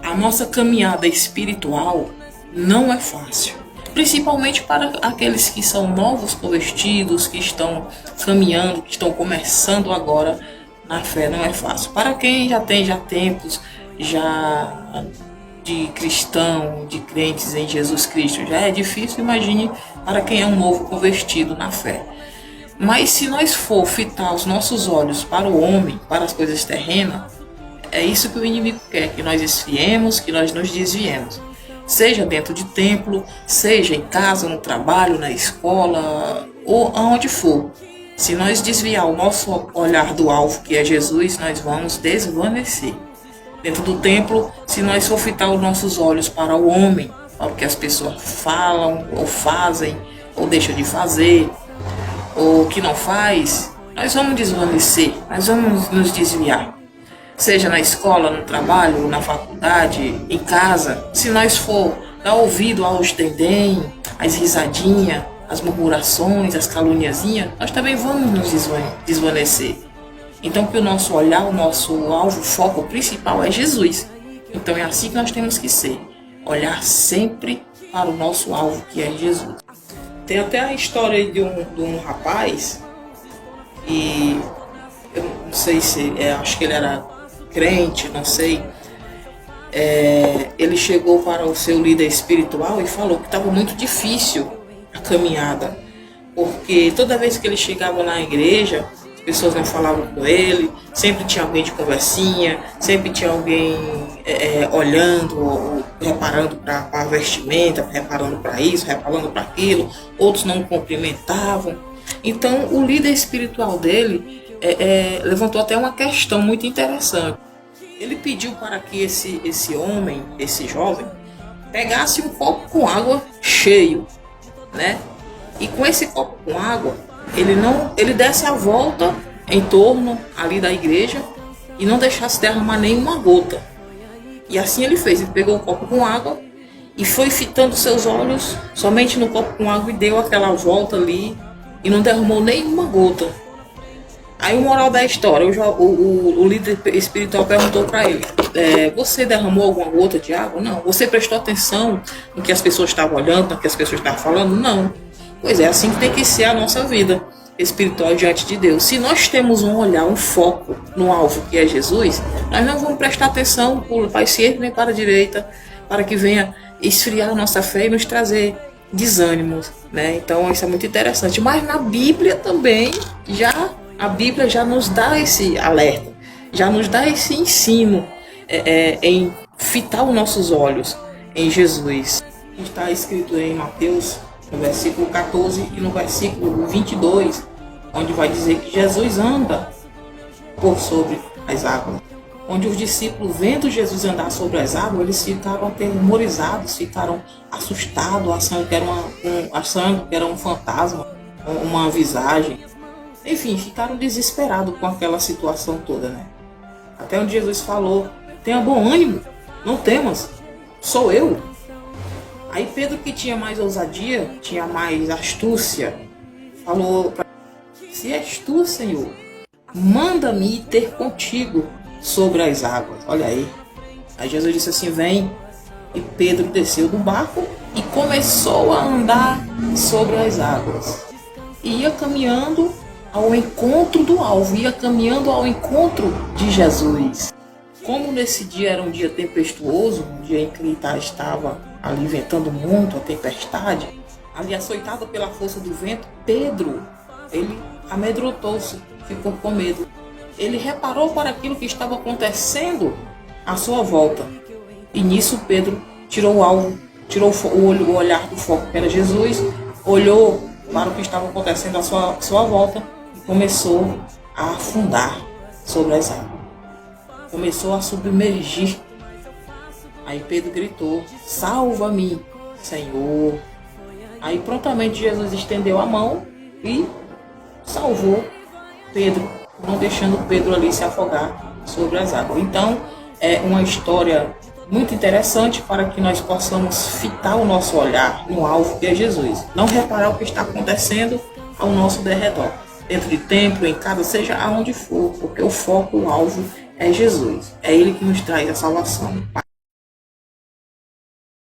A nossa caminhada espiritual não é fácil, principalmente para aqueles que são novos convertidos, que estão caminhando, que estão começando agora na fé, não é fácil. Para quem já tem tempos já de cristão, de crentes em Jesus Cristo, já é difícil, imagine para quem é um novo convertido na fé. Mas se nós for fitar os nossos olhos para o homem, para as coisas terrenas, é isso que o inimigo quer, que nós esfriemos, que nós nos desviemos. Seja dentro de templo, seja em casa, no trabalho, na escola, ou aonde for. Se nós desviar o nosso olhar do alvo, que é Jesus, nós vamos desvanecer. Dentro do templo, se nós for fitar os nossos olhos para o homem, para o que as pessoas falam, ou fazem, ou deixam de fazer, ou que não faz, nós vamos desvanecer, nós vamos nos desviar. Seja na escola, no trabalho, na faculdade, em casa, se nós for dar ouvido aos dendém, às risadinhas, às murmurações, às caluniazinhas, nós também vamos nos desvanecer. Então que o nosso olhar, o nosso alvo, o foco principal é Jesus. Então é assim que nós temos que ser, olhar sempre para o nosso alvo, que é Jesus. Tem até a história de um rapaz, e eu não sei se, acho que ele era crente, não sei. Ele chegou para o seu líder espiritual e falou que estava muito difícil a caminhada, porque toda vez que ele chegava na igreja, as pessoas não falavam com ele, sempre tinha alguém de conversinha, sempre tinha alguém olhando, ou reparando para a vestimenta, reparando para isso, reparando para aquilo, outros não cumprimentavam. Então o líder espiritual dele levantou até uma questão muito interessante. Ele pediu para que esse homem, esse jovem, pegasse um copo com água cheio, né? E com esse copo com água, ele desse a volta em torno ali da igreja e não deixasse derramar nenhuma gota. E assim ele fez. Ele pegou o copo com água e foi fitando seus olhos somente no copo com água e deu aquela volta ali e não derramou nenhuma gota. Aí o moral da história, o líder espiritual perguntou para ele, você derramou alguma gota de água? Não. Você prestou atenção no que as pessoas estavam olhando, no que as pessoas estavam falando? Não. Pois é, assim que tem que ser a nossa vida espiritual diante de Deus. Se nós temos um olhar, um foco no alvo que é Jesus, nós não vamos prestar atenção para a esquerda nem para a direita, para que venha esfriar a nossa fé e nos trazer desânimos, né? Então isso é muito interessante. Mas na Bíblia também, a Bíblia já nos dá esse alerta, já nos dá esse ensino em fitar os nossos olhos em Jesus. Está escrito em Mateus, no versículo 14 e no versículo 22, onde vai dizer que Jesus anda por sobre as águas. Onde os discípulos, vendo Jesus andar sobre as águas, eles ficaram atemorizados, ficaram assustados, achando que era um fantasma, uma visagem. Enfim, ficaram desesperados com aquela situação toda, né? Até onde Jesus falou, tenha bom ânimo, não temas, sou eu. Aí Pedro, que tinha mais ousadia, tinha mais astúcia, falou para ele, se és tu, Senhor, manda-me ir ter contigo sobre as águas. Olha aí. Aí Jesus disse assim, vem. E Pedro desceu do barco e começou a andar sobre as águas. E ia caminhando ao encontro do alvo, ia caminhando ao encontro de Jesus. Como nesse dia era um dia tempestuoso, um dia em que ele estava ali ventando muito, a tempestade, ali açoitado pela força do vento, Pedro, ele amedrontou-se, ficou com medo. Ele reparou para aquilo que estava acontecendo à sua volta. E nisso Pedro tirou o alvo, tirou o olhar do foco que era Jesus, olhou para o que estava acontecendo à sua volta e começou a afundar sobre as águas. Começou a submergir. Aí Pedro gritou, salva-me, Senhor. Aí prontamente Jesus estendeu a mão e salvou Pedro, não deixando Pedro ali se afogar sobre as águas. Então é uma história muito interessante para que nós possamos fitar o nosso olhar no alvo que é Jesus. Não reparar o que está acontecendo ao nosso derredor, dentro de templo, em casa, seja aonde for, porque o foco, o alvo é Jesus. É Ele que nos traz a salvação.